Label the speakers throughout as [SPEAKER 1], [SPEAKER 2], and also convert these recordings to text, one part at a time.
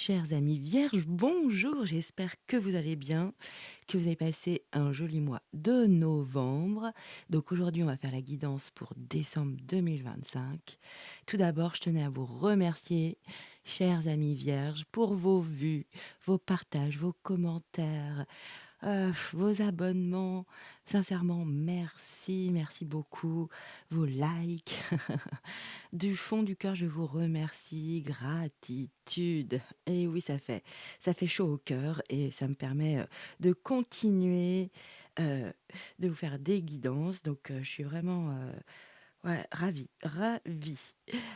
[SPEAKER 1] Chers amis vierges, bonjour, j'espère que vous allez bien, que vous avez passé un joli mois de novembre. Donc aujourd'hui, on va faire la guidance pour décembre 2025. Tout d'abord, je tenais à vous remercier, chers amis vierges, pour vos vues, vos partages, vos commentaires, vos abonnements. Sincèrement, merci, merci beaucoup. Vos likes. Du fond du cœur, je vous remercie. Gratitude. Et oui, ça fait chaud au cœur et ça me permet, de continuer, heu, de vous faire des guidances. Donc, je suis vraiment, ouais, ravie, ravie.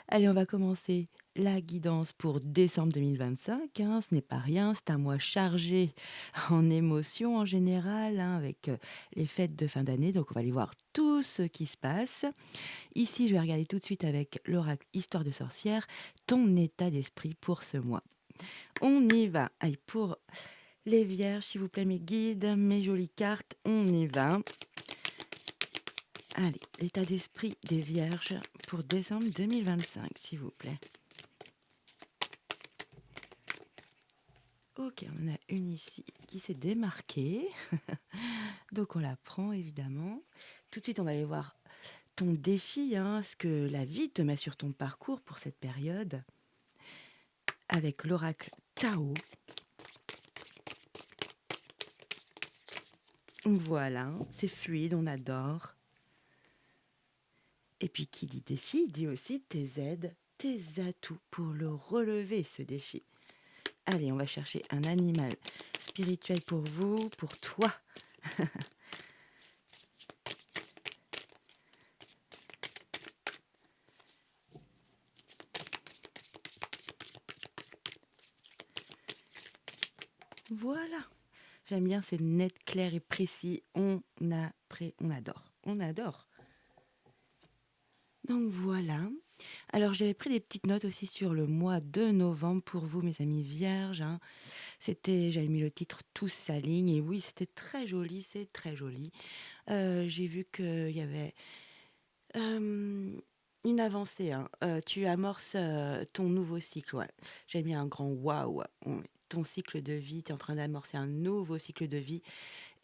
[SPEAKER 1] Allez, on va commencer la guidance pour décembre 2025, hein. Ce n'est pas rien, c'est un mois chargé en émotions en général, hein, avec, les fêtes de fin d'année. Donc on va aller voir tout ce qui se passe. Ici, je vais regarder tout de suite avec l'oracle Histoire de sorcière, ton état d'esprit pour ce mois. On y va. Allez, pour les vierges, s'il vous plaît, mes guides, mes jolies cartes, on y va. Allez, l'état d'esprit des vierges pour décembre 2025, s'il vous plaît. Ok, on en a une ici qui s'est démarquée. Donc on la prend évidemment. Tout de suite, on va aller voir ton défi, hein, ce que la vie te met sur ton parcours pour cette période. Avec l'oracle Tao. Voilà, c'est fluide, on adore. Et puis qui dit défi, dit aussi tes aides, tes atouts pour le relever, ce défi. Allez, on va chercher un animal spirituel pour vous, pour toi. Voilà. J'aime bien, c'est net, clair et précis. On adore. On adore. Donc voilà. Alors j'avais pris des petites notes aussi sur le mois de novembre pour vous, mes amis vierges, hein. J'avais mis le titre Tous s'alignent et oui, c'était très joli, c'est très joli. J'ai vu qu'il y avait, une avancée, hein. Tu amorces, ton nouveau cycle, ouais. J'ai mis un grand waouh, ouais. Ton cycle de vie, tu es en train d'amorcer un nouveau cycle de vie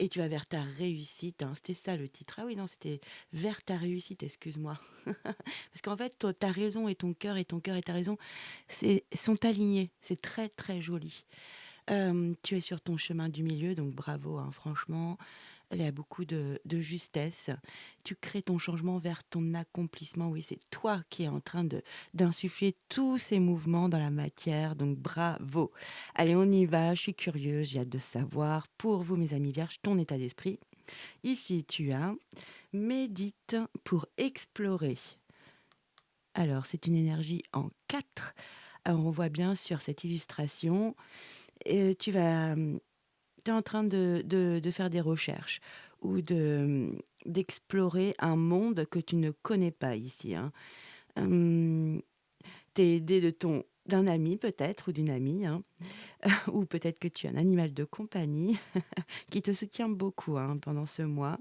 [SPEAKER 1] et tu vas vers ta réussite, hein. C'était ça le titre. Ah oui, non, c'était vers ta réussite, excuse-moi. Parce qu'en fait, toi, ta raison et ton cœur et ta raison, sont alignés. C'est très, très joli. Tu es sur ton chemin du milieu, donc bravo, hein, franchement. Il y a beaucoup de justesse. Tu crées ton changement vers ton accomplissement. Oui, c'est toi qui es en train d'insuffler tous ces mouvements dans la matière, donc bravo. Allez, on y va. Je suis curieuse, j'ai hâte de savoir, pour vous, mes amis vierges, ton état d'esprit. Ici, tu as médite pour explorer. Alors, c'est une énergie en 4. Alors, on voit bien sur cette illustration, tu vas, tu es en train de faire des recherches ou d'explorer un monde que tu ne connais pas ici, hein. Tu es aidé d'un ami peut-être ou d'une amie, hein, ou peut-être que tu as un animal de compagnie qui te soutient beaucoup, hein, pendant ce mois.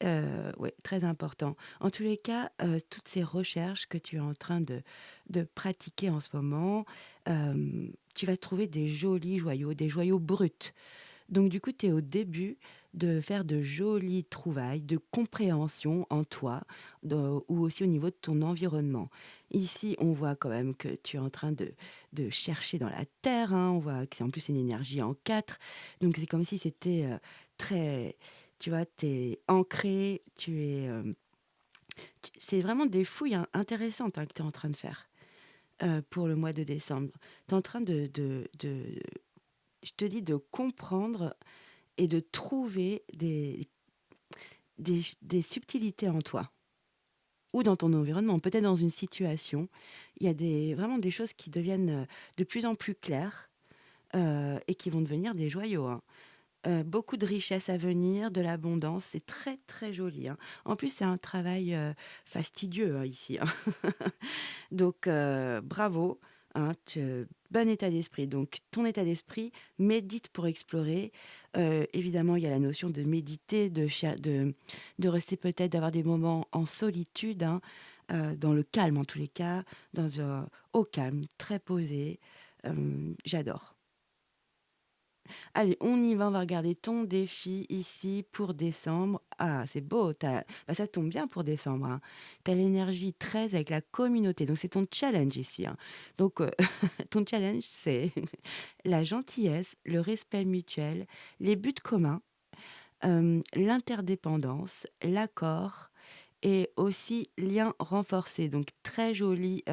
[SPEAKER 1] Ouais, très important. En tous les cas, toutes ces recherches que tu es en train de pratiquer en ce moment, tu vas trouver des joyaux bruts. Donc du coup, tu es au début de faire de jolies trouvailles, de compréhension en toi, ou aussi au niveau de ton environnement. Ici, on voit quand même que tu es en train de chercher dans la terre, hein, on voit que c'est en plus une énergie en 4. Donc c'est comme si c'était très, tu vois, tu es ancré, c'est vraiment des fouilles intéressantes, hein, que tu es en train de faire pour le mois de décembre. Tu es en train je te dis, de comprendre et de trouver des subtilités en toi ou dans ton environnement, peut-être dans une situation. Il y a vraiment des choses qui deviennent, de plus en plus claires, et qui vont devenir des joyaux, hein. Beaucoup de richesses à venir, de l'abondance, c'est très, très joli, hein. En plus, c'est un travail, fastidieux, hein, ici, hein. Donc bravo, hein, bon état d'esprit. Donc ton état d'esprit, médite pour explorer. Évidemment, il y a la notion de méditer, de rester peut-être, d'avoir des moments en solitude, hein, dans le calme en tous les cas, au calme, très posé. J'adore. Allez, on y va, on va regarder ton défi ici pour décembre. Ah, c'est beau, bah, ça tombe bien pour décembre, hein. Tu as l'énergie 13 avec la communauté, donc c'est ton challenge ici, hein. Donc, ton challenge, c'est la gentillesse, le respect mutuel, les buts communs, l'interdépendance, l'accord et aussi lien renforcé. Donc très joli,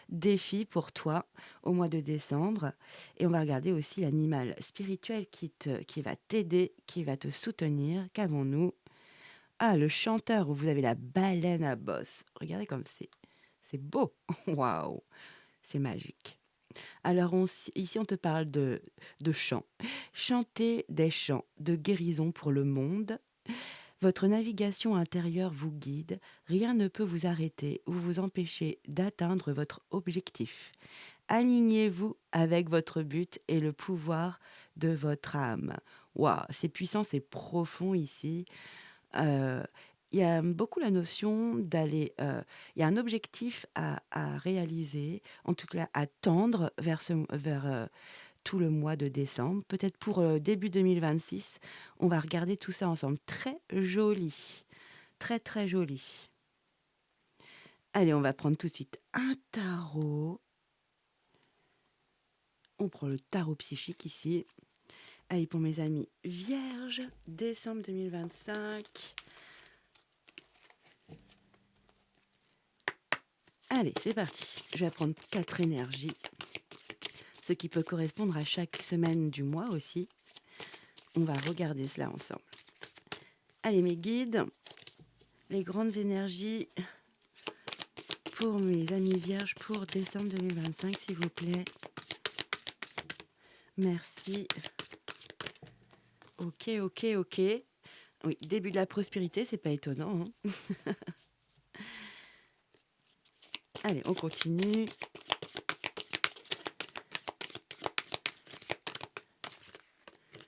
[SPEAKER 1] défi pour toi au mois de décembre et on va regarder aussi l'animal spirituel qui va t'aider, qui va te soutenir. Qu'avons-nous? Ah, le chanteur où vous avez la baleine à bosse. Regardez comme c'est beau. Waouh, c'est magique. Alors ici on te parle de chant. Chanter des chants de guérison pour le monde. Votre navigation intérieure vous guide, rien ne peut vous arrêter ou vous empêcher d'atteindre votre objectif. Alignez-vous avec votre but et le pouvoir de votre âme. Waouh, c'est puissant, c'est profond ici. Heu, il y a beaucoup la notion d'aller, il y a un objectif à réaliser, en tout cas à tendre vers tout le mois de décembre. Peut-être pour, début 2026, on va regarder tout ça ensemble. Très joli, très, très joli. Allez, on va prendre tout de suite un tarot. On prend le tarot psychique ici. Allez, pour mes amis vierges, décembre 2025. Allez, c'est parti. Je vais prendre 4 énergies, ce qui peut correspondre à chaque semaine du mois aussi. On va regarder cela ensemble. Allez, mes guides, les grandes énergies pour mes amis vierges pour décembre 2025, s'il vous plaît. Merci. Ok, ok, ok. Oui, début de la prospérité, c'est pas étonnant, hein. Allez, on continue.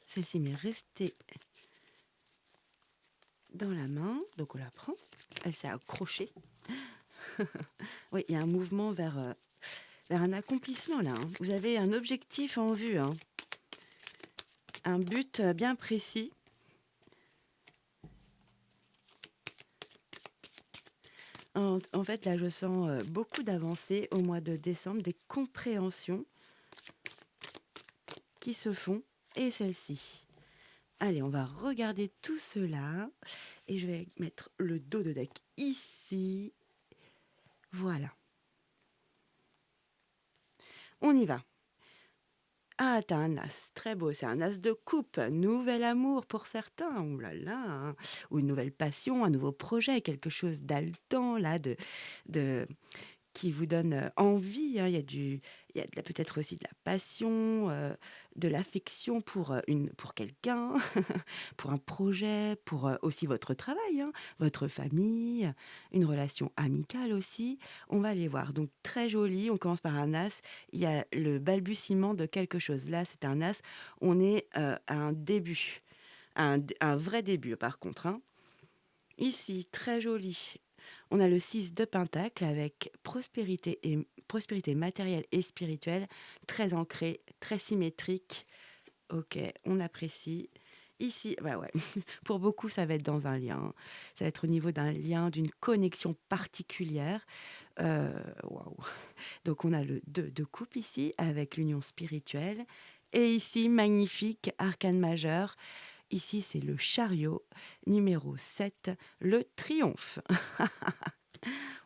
[SPEAKER 1] Celle-ci m'est restée dans la main, donc on la prend. Elle s'est accrochée. Oui, il y a un mouvement vers un accomplissement là, hein. Vous avez un objectif en vue, hein. Un but bien précis. En fait, là, je sens beaucoup d'avancées au mois de décembre, des compréhensions qui se font, et celle-ci. Allez, on va regarder tout cela, et je vais mettre le dos de deck ici. Voilà, on y va. Ah, t'as un as, très beau, c'est un as de coupe, nouvel amour pour certains, ouh là là, hein. Ou une nouvelle passion, un nouveau projet, quelque chose d'haletant là, de qui vous donne, envie, hein. Il y a de la peut-être aussi de la passion, de l'affection pour quelqu'un, pour un projet, pour, aussi votre travail, hein, votre famille, une relation amicale aussi. On va aller voir. Donc très joli, on commence par un as. Il y a le balbutiement de quelque chose. Là, c'est un as. On est, à un début, un vrai début par contre, hein. Ici, très joli. On a le 6 de pentacle avec prospérité matérielle et spirituelle, très ancrée, très symétrique. OK, on apprécie. Ici, bah, ouais, pour beaucoup, ça va être dans un lien. Ça va être au niveau d'un lien, d'une connexion particulière. Waouh! Donc on a le 2 de coupe ici avec l'union spirituelle et ici, magnifique arcane majeur. Ici, c'est le chariot numéro 7, le triomphe.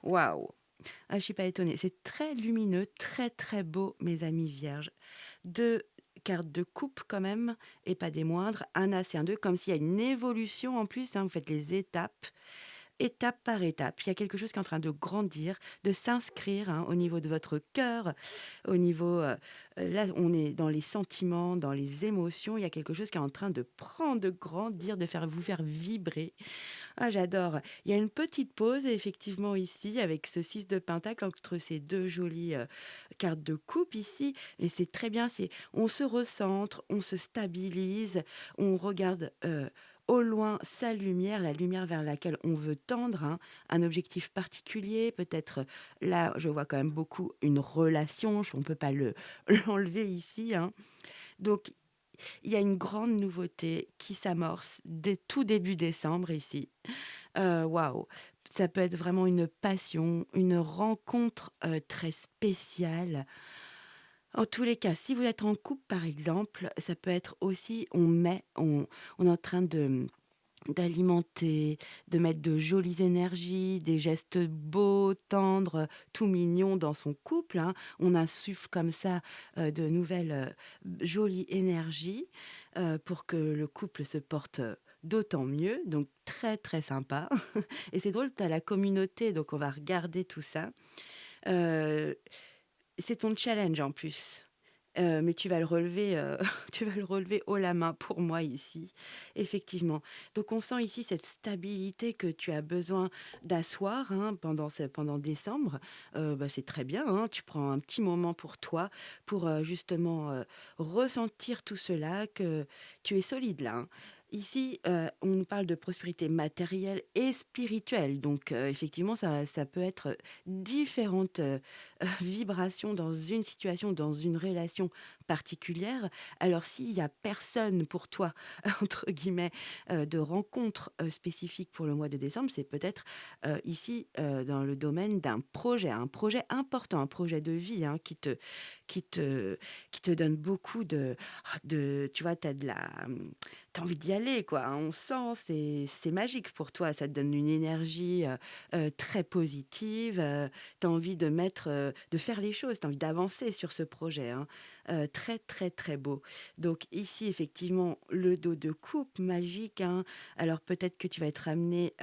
[SPEAKER 1] Waouh! Ah, je suis pas étonnée. C'est très lumineux, très, très beau, mes amis vierges. 2 cartes de coupe quand même et pas des moindres. Un as et un 2, comme s'il y a une évolution en plus, hein. Vous faites les étapes. Étape par étape, il y a quelque chose qui est en train de grandir, de s'inscrire, hein, au niveau de votre cœur, au niveau, là, on est dans les sentiments, dans les émotions. Il y a quelque chose qui est en train de prendre, de grandir, de vous faire vibrer. Ah, j'adore. Il y a une petite pause effectivement ici avec ce 6 de pentacle entre ces 2 jolies, cartes de coupe ici et c'est très bien, on se recentre, on se stabilise, on regarde, au loin sa lumière, la lumière vers laquelle on veut tendre, hein, un objectif particulier, peut-être, là, je vois quand même beaucoup une relation, on ne peut pas le l'enlever ici, hein. Donc il y a une grande nouveauté qui s'amorce dès tout début décembre ici. Waouh! Ça peut être vraiment une passion, une rencontre, très spéciale. En tous les cas, si vous êtes en couple, par exemple, ça peut être aussi on est en train d'alimenter, de mettre de jolies énergies, des gestes beaux, tendres, tout mignons dans son couple, hein. On insuffle comme ça, de nouvelles, jolies énergies, pour que le couple se porte, d'autant mieux, donc très, très sympa et c'est drôle, tu as la communauté, donc on va regarder tout ça. Heu, c'est ton challenge en plus, mais tu vas le relever, tu vas le relever haut la main pour moi ici, effectivement. Donc on sent ici cette stabilité que tu as besoin d'asseoir, hein, pendant décembre. Bah, c'est très bien, hein, tu prends un petit moment pour toi, pour, justement, ressentir tout cela, que tu es solide là, hein. Ici, on nous parle de prospérité matérielle et spirituelle, donc effectivement ça peut être différentes, vibrations dans une situation, dans une relation particulière. Alors s'il y a personne pour toi, entre guillemets, de rencontre, spécifique pour le mois de décembre, c'est peut-être, ici, dans le domaine d'un projet, un projet important, un projet de vie, hein, qui te qui te donne beaucoup de tu vois, tu envie d'y aller, quoi, hein. On sent, c'est magique pour toi, ça te donne une énergie, très positive, tu as envie de faire les choses, tu as envie d'avancer sur ce projet, hein. Très, très, très beau. Donc ici, effectivement, le dos de coupe magique, hein. Alors peut-être que tu vas être amené,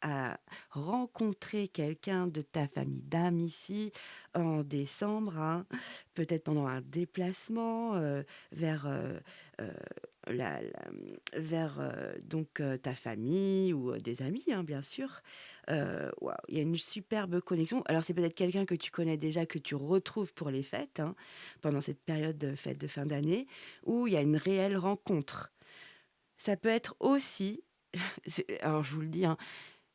[SPEAKER 1] à rencontrer quelqu'un de ta famille d'âme ici, en décembre, hein. Peut-être pendant un déplacement, vers, heu, vers, donc ta famille ou, des amis, hein, bien sûr. Waouh, il y a une superbe connexion. Alors c'est peut-être quelqu'un que tu connais déjà, que tu retrouves pour les fêtes, hein, pendant cette période de fêtes de fin d'année, où il y a une réelle rencontre. Ça peut être aussi alors je vous le dis, hein,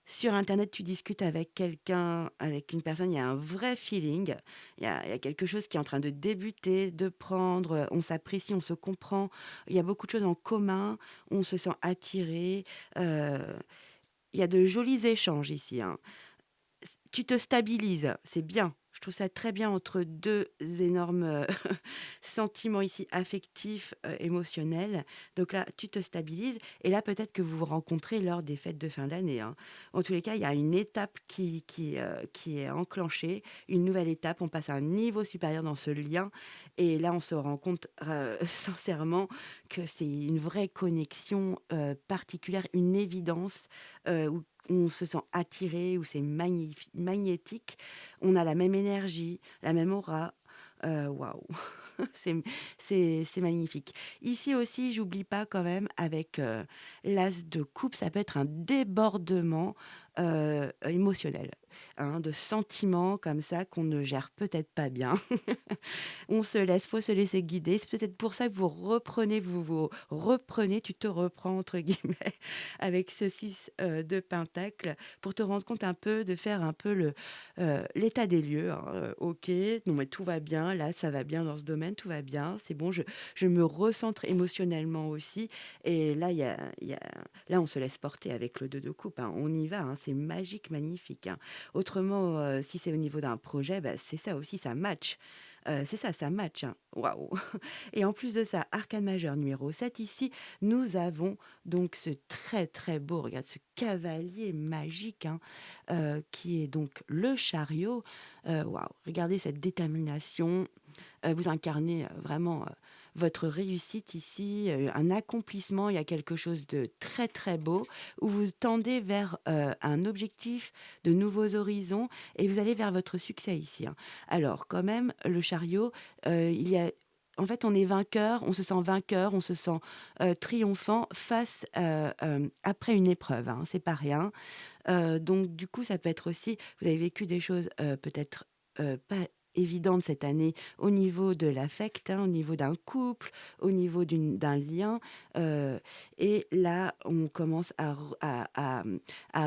[SPEAKER 1] sur internet, tu discutes avec quelqu'un, avec une personne, il y a un vrai feeling, il y a quelque chose qui est en train de débuter, de prendre, on s'apprécie, on se comprend, il y a beaucoup de choses en commun, on se sent attiré, heu, il y a de jolis échanges ici, hein. Tu te stabilises, c'est bien. Je trouve ça très bien entre 2 énormes, sentiments ici affectifs, émotionnels. Donc là, tu te stabilises et là, peut-être que vous vous rencontrez lors des fêtes de fin d'année, hein. En tous les cas, il y a une étape qui est enclenchée, une nouvelle étape. On passe à un niveau supérieur dans ce lien et là, on se rend compte, sincèrement que c'est une vraie connexion, particulière, une évidence, où on se sent attiré, où c'est magnétique. On a la même énergie, la même aura. Waouh! C'est c'est magnifique. Ici aussi, j'oublie pas quand même avec, l'as de coupe, ça peut être un débordement, émotionnel, hein, de sentiments comme ça qu'on ne gère peut-être pas bien. On se laisse, faut se laisser guider. C'est peut-être pour ça que vous reprenez, tu te «reprends» entre guillemets avec ce 6, de pentacle pour te rendre compte un peu, de faire un peu l'état des lieux, hein, OK, non mais tout va bien, là ça va bien dans ce domaine, tout va bien, c'est bon, je me recentre émotionnellement aussi et là il y a là on se laisse porter avec le 2 de coupe, hein, on y va, hein, c'est magique, magnifique, hein. Autrement, si c'est au niveau d'un projet, bah, c'est ça aussi, ça match. C'est ça, ça match, hein. Waouh! Et en plus de ça, arcane majeur numéro 7 ici, nous avons donc ce très, très beau, regarde ce cavalier magique, hein, qui est donc le chariot. Waouh! Regardez cette détermination, vous incarnez, vraiment, votre réussite ici, un accomplissement. Il y a quelque chose de très, très beau où vous tendez vers, un objectif, de nouveaux horizons et vous allez vers votre succès ici, hein. Alors quand même, le chariot, il y a en fait, on est vainqueur, on se sent vainqueur, on se sent, triomphant face, après une épreuve, hein, c'est pas rien. Donc du coup, ça peut être aussi vous avez vécu des choses, peut-être, pas évidentes cette année au niveau de l'affect, hein, au niveau d'un couple, au niveau d'un lien. heu et là, on commence à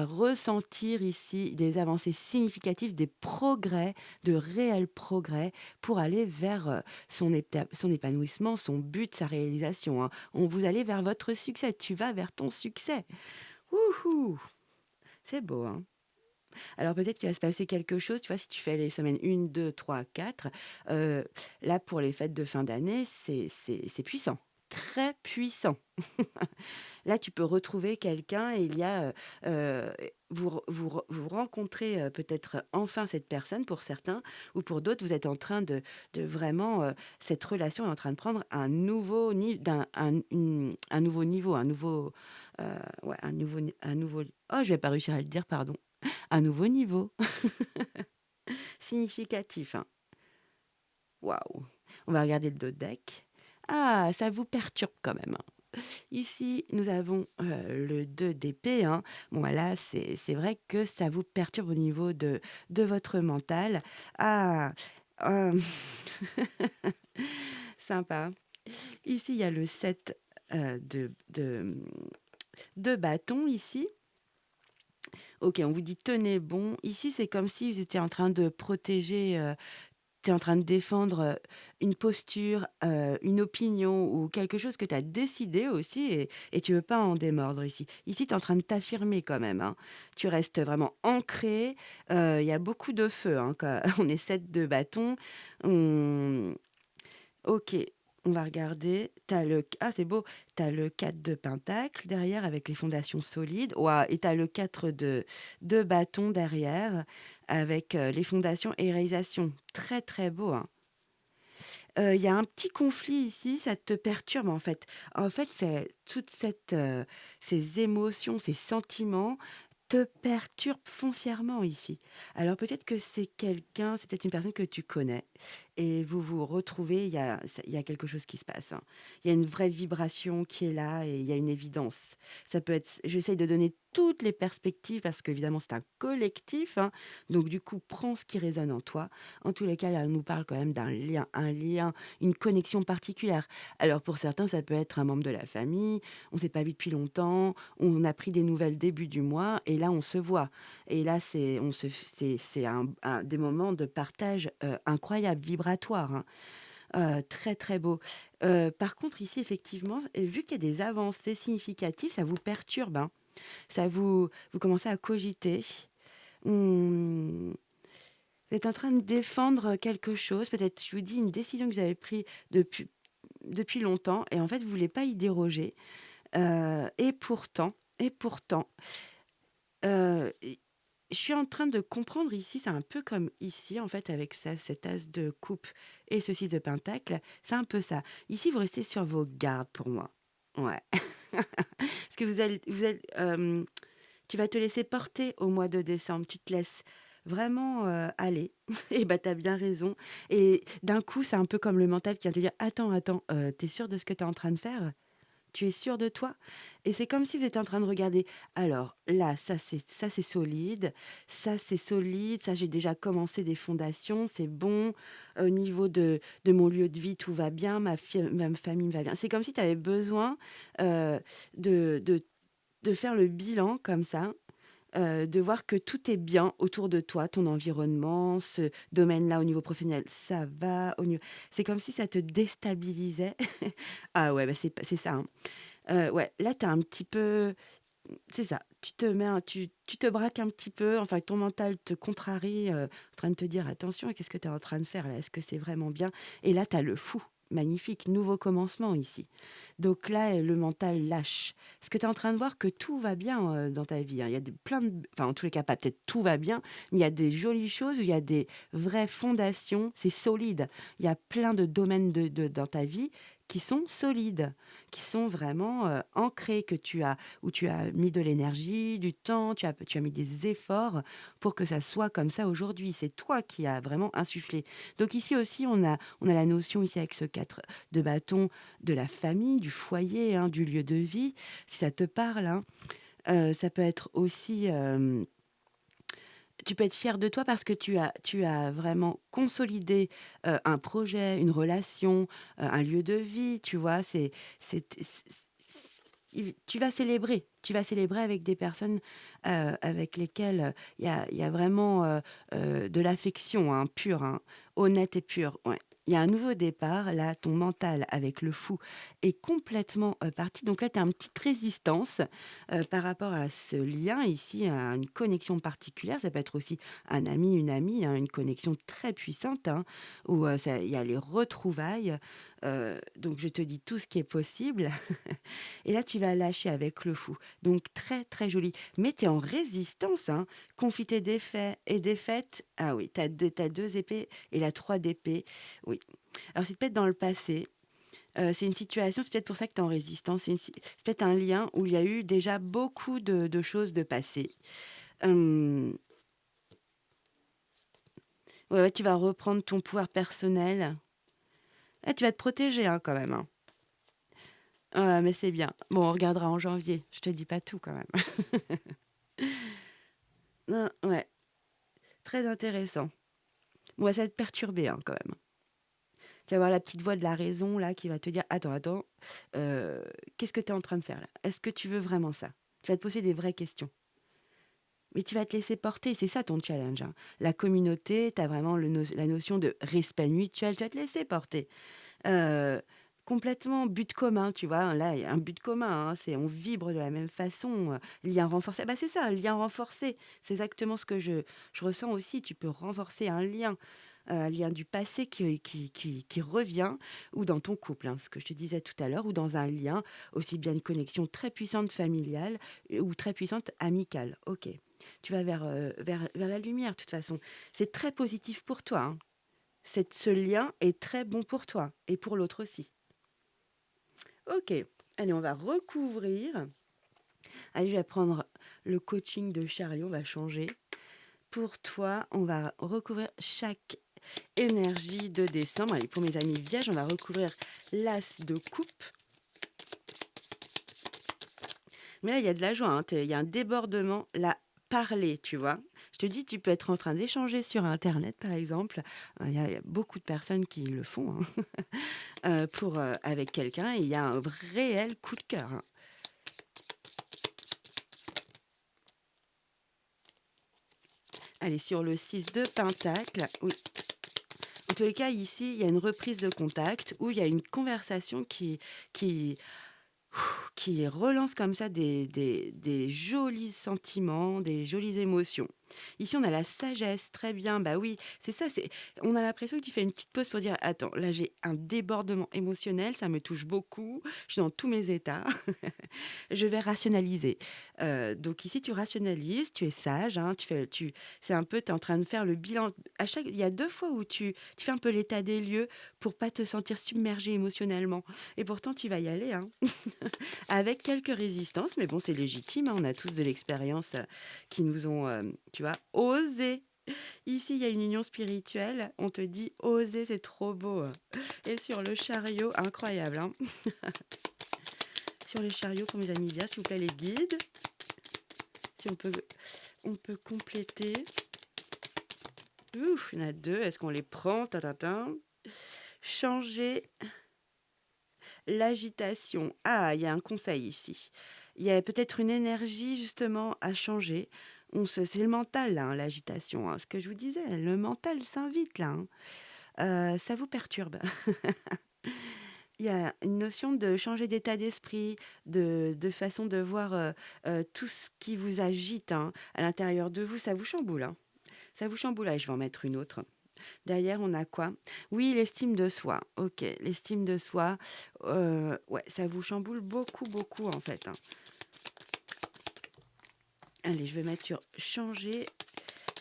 [SPEAKER 1] ressentir ici des avancées significatives, des progrès, de réels progrès pour aller vers, son épanouissement, son but, sa réalisation, hein. Vous allez vers votre succès, tu vas vers ton succès. Wouhou! C'est beau, hein? Alors peut-être qu'il va se passer quelque chose, tu vois, si tu fais les semaines 1, 2, 3, 4, heu, là, pour les fêtes de fin d'année, c'est puissant, très puissant. Là, tu peux retrouver quelqu'un et il y a, vous rencontrez, peut-être enfin cette personne pour certains ou pour d'autres, vous êtes en train de vraiment, cette relation est en train de prendre un nouveau ni d'un un nouveau niveau, heu, ouais, un nouveau oh, je vais pas réussir à le dire, pardon. Un nouveau niveau significatif, hein. Waouh! On va regarder le dos deck. Ah, ça vous perturbe quand même, hein. Ici, nous avons, le 2 d'épée, hein. Bon, bah, là, c'est vrai que ça vous perturbe au niveau de votre mental. Ah! Hem, sympa. Ici, il y a le 7 de bâton ici. OK, on vous dit: «Tenez bon». Ici, c'est comme si vous étiez en train de protéger, tu es en train de défendre, une posture, une opinion ou quelque chose que tu as décidé aussi et tu veux pas en démordre ici. Ici, tu es en train de t'affirmer quand même, hein. Tu restes vraiment ancré, il y a beaucoup de feu, hein, quand on est 7 de bâton. On OK, on va regarder. T'as le ah, c'est beau, tu as le 4 de pentacle derrière avec les fondations solides. Waouh, et tu as le 4 de bâton derrière avec, les fondations et réalisation. Très, très beau, hein. Il y a un petit conflit ici, ça te perturbe en fait. En fait, c'est toute ces émotions, ces sentiments te perturbent foncièrement ici. Alors peut-être que c'est peut-être une personne que tu connais et vous vous retrouvez, il y a quelque chose qui se passe, hein. Il y a une vraie vibration qui est là et il y a une évidence. Ça peut être J'essaye de donner toutes les perspectives parce qu'évidemment c'est un collectif, hein, donc du coup, prends ce qui résonne en toi. En tous les cas, là, on nous parle quand même un lien, une connexion particulière. Alors pour certains, ça peut être un membre de la famille, on ne s'est pas vu depuis longtemps, on a pris des nouvelles début du mois et là, on se voit. Et là, c'est des moments de partage, incroyables, vibratoires, hein. Très, très beau. Par contre, ici, effectivement, vu qu'il y a des avancées significatives, ça vous perturbe, hein. Vous commencez à cogiter. Mmh, vous êtes en train de défendre quelque chose, peut-être, je vous dis, une décision que vous avez prise depuis longtemps et en fait, vous ne voulez pas y déroger. Et pourtant, i je suis en train de comprendre ici, c'est un peu comme ici, en fait, avec ça, cet as de coupe et ce 6 de pentacle, c'est un peu ça. Ici, vous restez sur vos gardes pour moi. Ouais. Parce que tu vas te laisser porter au mois de décembre. Tu te laisses vraiment, aller et bah, tu as bien raison et d'un coup, c'est un peu comme le mental qui vient te dire: «Attends, attends, tu es sûr de ce que tu es en train de faire? Tu es sûr de toi?» Et c'est comme si vous étiez en train de regarder: «Alors là, ça c'est solide, ça j'ai déjà commencé des fondations, c'est bon. Au niveau de mon lieu de vie, tout va bien, ma famille va bien». C'est comme si tu avais besoin, heu, de de de faire le bilan comme ça, de voir que tout est bien autour de toi, ton environnement, ce domaine-là au niveau professionnel, ça va, c'est comme si ça te déstabilisait. Ah ouais, bah, c'est ça, hein. Ouais, là, tu as un petit peu c'est ça, tu te braques un petit peu, enfin ton mental te contrarie, en train de te dire: «Attention, qu'est-ce que tu es en train de faire là? Est-ce que c'est vraiment bien?» Et là, tu as le fou, magnifique, nouveau commencement ici. Donc là, le mental lâche. Parce que tu es en train de voir que tout va bien, dans ta vie, hein. Il y a enfin, en tous les cas, pas peut-être tout va bien, mais il y a des jolies choses où il y a des vraies fondations, c'est solide. Il y a plein de domaines dans ta vie qui sont solides, qui sont vraiment, ancrés, où tu as mis de l'énergie, du temps, tu as mis des efforts pour que ça soit comme ça aujourd'hui. C'est toi qui as vraiment insufflé. Donc ici aussi, on a la notion ici avec ce 4 de bâton de la famille, du foyer, hein, du lieu de vie, si ça te parle, hein. Ça peut être aussi, Tu peux être fier de toi parce que tu as vraiment consolidé, un projet, une relation, un lieu de vie, tu vois? Tu vas célébrer avec des personnes, avec lesquelles, il y a vraiment, de l'affection, hein, pure, hein, honnête et pure, ouais. Il y a un nouveau départ, là, ton mental avec le fou est complètement, parti, donc là, tu as une petite résistance, par rapport à ce lien ici, à une connexion particulière. Ça peut être aussi un ami, une amie, hein, une connexion très puissante, hein, où, il y a les retrouvailles, donc je te dis tout ce qui est possible et là, tu vas lâcher avec le fou. Donc très, très joli. Mais tu es en résistance, hein. Conflit défait et défaite, ah oui, tu as 2 épées et la 3 d'épée, oui. Alors c'est peut-être dans le passé, c'est une situation, c'est peut-être pour ça que tu es en résistance, c'est peut-être un lien où il y a eu déjà beaucoup de choses de passées. Hem, ouais, ouais, tu vas reprendre ton pouvoir personnel. Ah, tu vas te protéger, hein, quand même, hein. Ouais, mais c'est bien. Bon, on regardera en janvier, je te dis pas tout quand même. Non, ouais, très intéressant. Bon, ça va te perturber, hein, quand même. Tu vas avoir la petite voix de la raison là qui va te dire: «Attends, attends, heu, qu'est-ce que tu es en train de faire là? Est-ce que tu veux vraiment ça?» Tu vas te poser des vraies questions. Mais tu vas te laisser porter, c'est ça ton challenge, hein. La communauté, tu as vraiment la notion de respect mutuel, tu vas te laisser porter. Heu, Complètement but commun, tu vois? Là, il y a un but commun, hein, c'est on vibre de la même façon, lien renforcé. Bah, c'est ça, lien renforcé. C'est exactement ce que je ressens aussi. Tu peux renforcer un lien du passé qui revient ou dans ton couple, hein, ce que je te disais tout à l'heure, ou dans un lien, aussi bien une connexion très puissante familiale, ou très puissante amicale. OK. Tu vas vers la lumière de toute façon. C'est très positif pour toi, hein. Ce lien est très bon pour toi et pour l'autre aussi. OK. Allez, on va recouvrir. Allez, je vais prendre le coaching de Charlie, on va changer. Pour toi, on va recouvrir chaque énergie de décembre. Allez, pour mes amis vierges, on va recouvrir l'as de coupe. Mais là, il y a de la joie, hein, il y a un débordement. Là, parler, tu vois. Je te dis, tu peux être en train d'échanger sur Internet, par exemple. Il y a beaucoup de personnes qui le font, hein, avec quelqu'un. Et il y a un réel coup de cœur, hein. Allez, sur le 6 de Pentacle, oui. En tous les cas, ici, il y a une reprise de contact où il y a une conversation qui, qui relance comme ça des jolis sentiments, des jolies émotions. Ici, on a la sagesse, très bien, bah oui, c'est ça, on a l'impression que tu fais une petite pause pour dire: «Attends, là, j'ai un débordement émotionnel, ça me touche beaucoup, je suis dans tous mes états, je vais rationaliser». Donc ici, tu rationalises, tu es sage, hein, c'est un peu, tu es en train de faire le bilan. Il y a 2 fois où tu fais un peu l'état des lieux pour pas te sentir submergé émotionnellement et pourtant tu vas y aller, hein. Avec quelques résistances, mais bon, c'est légitime, hein, on a tous de l'expérience, qui nous ont, tu vois, osé. Ici, il y a une union spirituelle, on te dit: «Oser, c'est trop beau», et sur le chariot, incroyable, hein. Sur les chariots pour mes amis vierges, s'il vous plaît, les guides, si on peut compléter. Ouf, il y en a 2, est-ce qu'on les prend? Ta ta tin. Changer l'agitation. Ah, il y a un conseil ici. Il y a peut-être une énergie justement à changer. C'est le mental là, hein, l'agitation, hein. Ce que je vous disais, le mental s'invite là, hein. Ça vous perturbe. Il y a une notion de changer d'état d'esprit, de façon de voir, tout ce qui vous agite, hein, à l'intérieur de vous, ça vous chamboule, hein. Ça vous chamboule. Allez, je vais en mettre une autre. Derrière, on a quoi? Oui, l'estime de soi. OK, l'estime de soi, ouais, ça vous chamboule beaucoup, beaucoup, en fait, hein. Allez, je vais mettre sur changer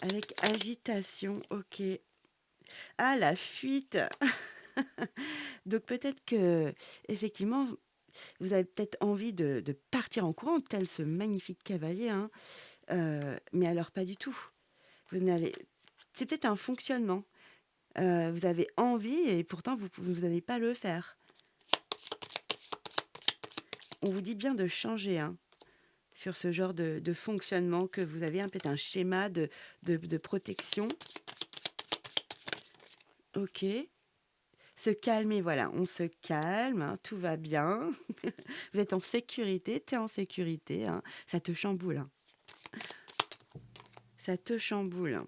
[SPEAKER 1] avec agitation. OK. Ah, la fuite! Donc peut-être que effectivement, vous avez peut-être envie de partir en courant, tel ce magnifique cavalier, hein, mais alors pas du tout. Vous n'avez C'est peut-être un fonctionnement. Vous avez envie et pourtant vous n'allez pas le faire. On vous dit bien de changer, hein. sur ce genre de fonctionnement que vous avez, hein, peut-être un schéma de protection. OK. Se calmer, voilà, on se calme, hein, tout va bien. Vous êtes en sécurité, tu es en sécurité, hein. Ça te chamboule, hein. Ça te chamboule, hein.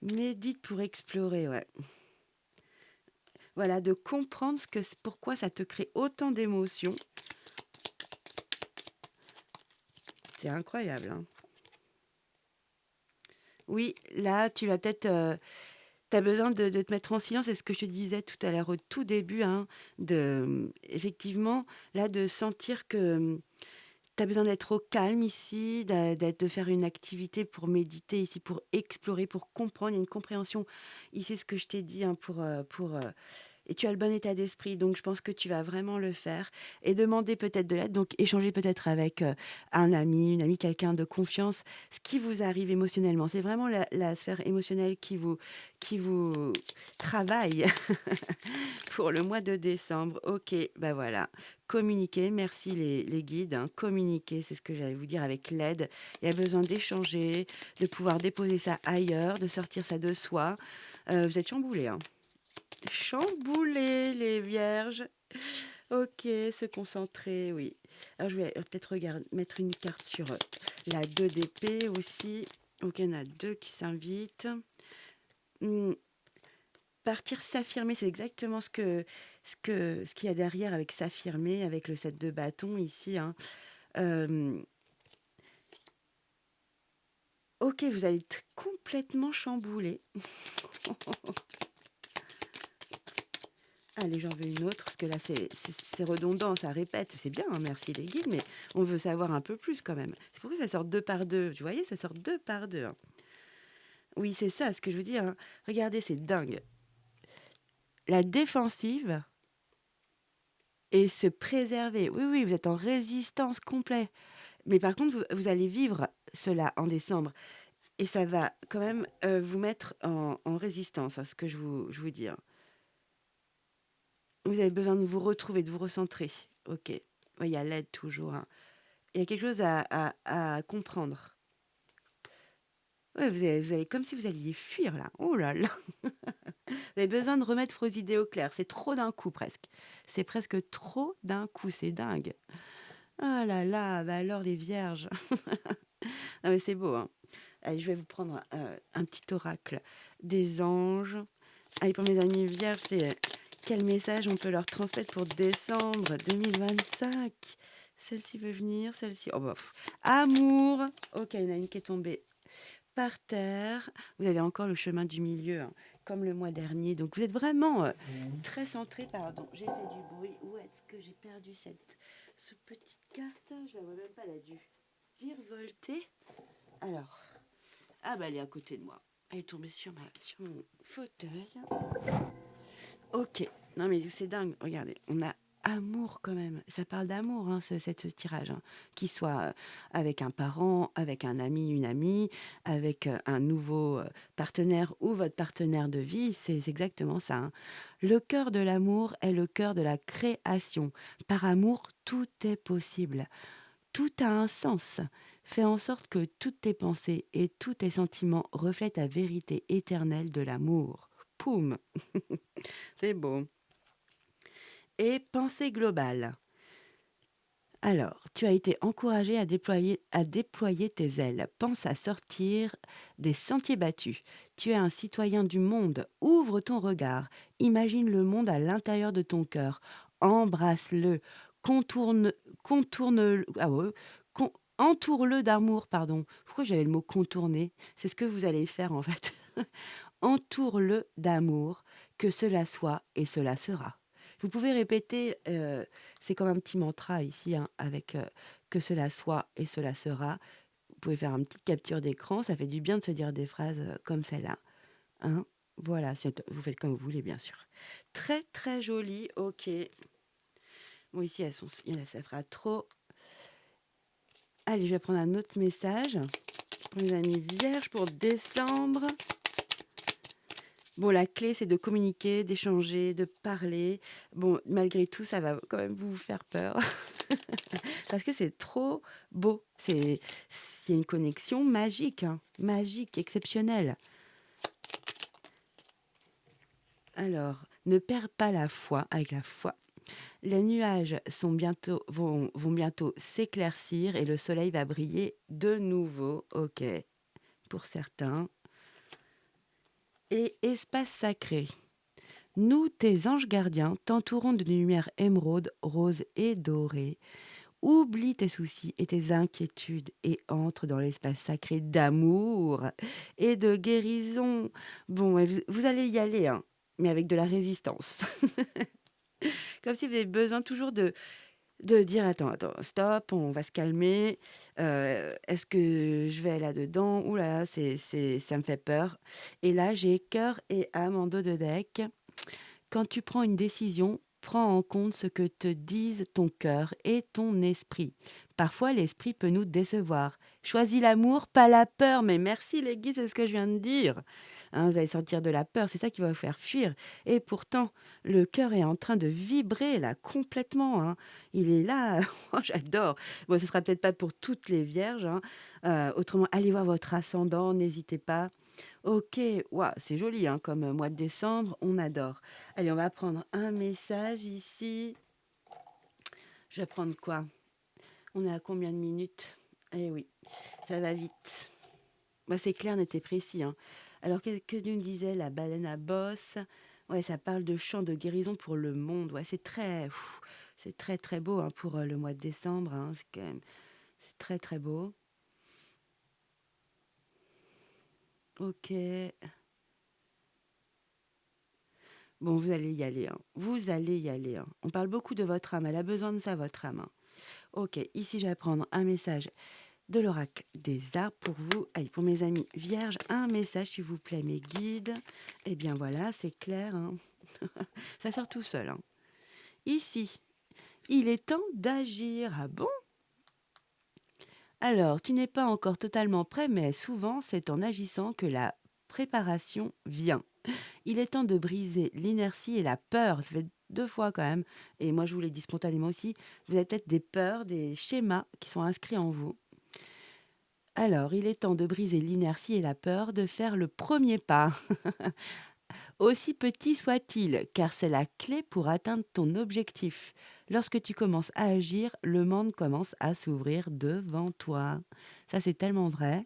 [SPEAKER 1] Médite pour explorer, ouais. Voilà, de comprendre pourquoi ça te crée autant d'émotions. C'est incroyable, hein. Oui, là, tu vas peut-être, tu as besoin de te mettre en silence. C'est ce que je te disais tout à l'heure au tout début, hein, effectivement, là, de sentir que, tu as besoin d'être au calme ici, de faire une activité pour méditer ici, pour explorer, pour comprendre. Il y a une compréhension. Ici, ce que je t'ai dit, hein, et tu as le bon état d'esprit, donc je pense que tu vas vraiment le faire et demander peut-être de l'aide, donc échanger peut-être avec, un ami, une amie, quelqu'un de confiance, ce qui vous arrive émotionnellement. C'est vraiment la sphère émotionnelle qui vous travaille pour le mois de décembre. OK, bah, voilà. Communiquer, merci les guides, hein. Communiquer, c'est ce que j'allais vous dire avec l'aide. Il y a besoin d'échanger, de pouvoir déposer ça ailleurs, de sortir ça de soi. Vous êtes chamboulés, hein. Chamboulés, les vierges. OK, se concentrer, oui. Alors je vais peut-être mettre une carte sur la 2 d'épée aussi. Donc il y en a 2 qui s'invitent. Hmm, Partir s'affirmer, c'est exactement ce qu'il y a derrière avec s'affirmer, avec le 7 de bâton ici, hein. Euh, ok, vous allez être complètement chamboulé. Allez, j'en veux une autre, parce que là, c'est redondant, ça répète. C'est bien, hein, merci les guides, mais on veut savoir un peu plus quand même. C'est pourquoi ça sort deux par deux. Vous voyez, ça sort deux par deux, hein. Oui, c'est ça, ce que je veux dire, hein. Regardez, c'est dingue. La défensive et se préserver. Oui, oui, vous êtes en résistance complète. Mais par contre, vous allez vivre cela en décembre. Et ça va quand même vous mettre en résistance, à ce que je vous dis, hein. Vous avez besoin de vous retrouver, de vous recentrer. Ok. Ouais, il y a l'aide toujours, hein. Il y a quelque chose à comprendre. Ouais, vous allez comme si vous alliez fuir là. Oh là là. Vous avez besoin de remettre vos idées au clair. C'est trop d'un coup presque. C'est presque trop d'un coup. C'est dingue. Ah là là. Bah alors les vierges. Non mais c'est beau, hein. Allez, je vais vous prendre un petit oracle des anges. Allez, pour mes amis vierges, c'est quel message on peut leur transmettre pour décembre 2025? Celle-ci veut venir, celle-ci. Oh bah, amour. Ok, il y en a une qui est tombée par terre. Vous avez encore le chemin du milieu, hein, comme le mois dernier. Donc vous êtes vraiment très centré. Pardon, j'ai fait du bruit. Où est-ce que j'ai perdu ce petite carte? Je la vois même pas, elle a dû virevolter. Alors, ah bah elle est à côté de moi. Elle est tombée sur mon fauteuil. Ok. Non mais c'est dingue. Regardez, on a amour quand même. Ça parle d'amour, hein, ce tirage, hein. Qu'il soit avec un parent, avec un ami, une amie, avec un nouveau partenaire ou votre partenaire de vie, c'est exactement ça, hein. Le cœur de l'amour est le cœur de la création. Par amour, tout est possible. Tout a un sens. Fais en sorte que toutes tes pensées et tous tes sentiments reflètent la vérité éternelle de l'amour. Poum. C'est beau. Et pensée globale. Alors, tu as été encouragé à déployer tes ailes. Pense à sortir des sentiers battus. Tu es un citoyen du monde. Ouvre ton regard. Imagine le monde à l'intérieur de ton cœur. Embrasse-le. Contourne, contourne, ah ouais, con- entoure-le d'amour, pardon. Pourquoi j'avais le mot contourner? C'est ce que vous allez faire en fait. Entoure-le d'amour, que cela soit et cela sera. Vous pouvez répéter, c'est comme un petit mantra ici, hein, avec que cela soit et cela sera. Vous pouvez faire une petite capture d'écran, ça fait du bien de se dire des phrases comme celle-là, hein. Voilà, vous faites comme vous voulez, bien sûr. Très, très joli, ok. Bon, ici, ça fera trop. Allez, je vais prendre un autre message pour mes amis vierges pour décembre. Bon, la clé, c'est de communiquer, d'échanger, de parler. Bon, malgré tout, ça va quand même vous faire peur parce que c'est trop beau. Il y a une connexion magique, hein, magique, exceptionnelle. Alors, ne perds pas la foi avec la foi. Les nuages vont bientôt s'éclaircir et le soleil va briller de nouveau. OK, pour certains. Et espace sacré. Nous, tes anges gardiens, t'entourons d'une lumière émeraude, rose et dorée. Oublie tes soucis et tes inquiétudes et entre dans l'espace sacré d'amour et de guérison. Bon, et vous allez y aller, hein, mais avec de la résistance. Comme si vous avez besoin toujours de dire: «Attends, attends, stop, on va se calmer. Est-ce que je vais là-dedans? Ouh là là, ça me fait peur» et là, j'ai cœur et âme en dos de deck. Quand tu prends une décision, prends en compte ce que te disent ton cœur et ton esprit. Parfois, l'esprit peut nous décevoir. Choisis l'amour, pas la peur. Mais merci les guides, c'est ce que je viens de dire. Hein, vous allez sentir de la peur, c'est ça qui va vous faire fuir. Et pourtant, le cœur est en train de vibrer là complètement, hein. Il est là, oh, j'adore. Bon, ce sera peut-être pas pour toutes les vierges, hein. Autrement, allez voir votre ascendant, n'hésitez pas. OK, waouh, c'est joli, hein, comme, mois de décembre, on adore. Allez, on va prendre un message ici. Je vais prendre quoi? On est à combien de minutes? Eh oui, ça va vite. Bah, c'est clair, net et précis, hein. Alors que nous disait la baleine à bosse? Ouais, ça parle de chant de guérison pour le monde. Ouais, c'est très, très beau, hein, pour, le mois de décembre, hein. C'est très, très beau. OK. Bon, vous allez y aller, hein. Vous allez y aller, hein. On parle beaucoup de votre âme. Elle a besoin de ça, votre âme, hein. OK, ici, je vais prendre un message de l'oracle des arbres pour vous. Allez, pour mes amis vierges, un message, s'il vous plaît, mes guides. Eh bien, voilà, c'est clair, hein. Ça sort tout seul, hein. Ici, il est temps d'agir. Ah bon? Alors, tu n'es pas encore totalement prêt, mais souvent, c'est en agissant que la préparation vient. Il est temps de briser l'inertie et la peur. Ça fait 2 fois quand même et moi je vous l'ai dit spontanément aussi. Vous avez peut-être des peurs, des schémas qui sont inscrits en vous. Alors, il est temps de briser l'inertie et la peur, de faire le premier pas, aussi petit soit-il, car c'est la clé pour atteindre ton objectif. Lorsque tu commences à agir, le monde commence à s'ouvrir devant toi. Ça, c'est tellement vrai.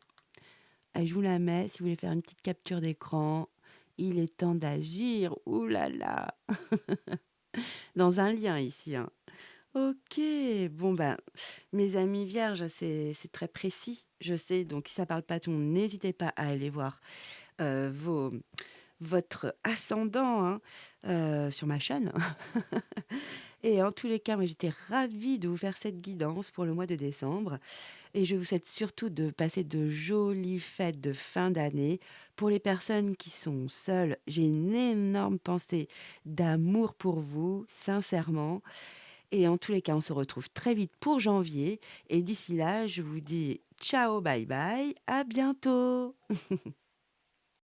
[SPEAKER 1] Allez, je vous la mets si vous voulez faire une petite capture d'écran. Il est temps d'agir. Ouh là là! Dans un lien ici, hein. OK, bon, ben, mes amis vierges, c'est très précis, je sais, donc si ça parle pas tout le monde, n'hésitez pas à aller voir, vos votre ascendant, hein, sur ma chaîne. Et en tous les cas, moi, j'étais ravie de vous faire cette guidance pour le mois de décembre et je vous souhaite surtout de passer de jolies fêtes de fin d'année. Pour les personnes qui sont seules, j'ai une énorme pensée d'amour pour vous, sincèrement. Et en tous les cas, on se retrouve très vite pour janvier. Et d'ici là, je vous dis ciao, bye bye, à bientôt.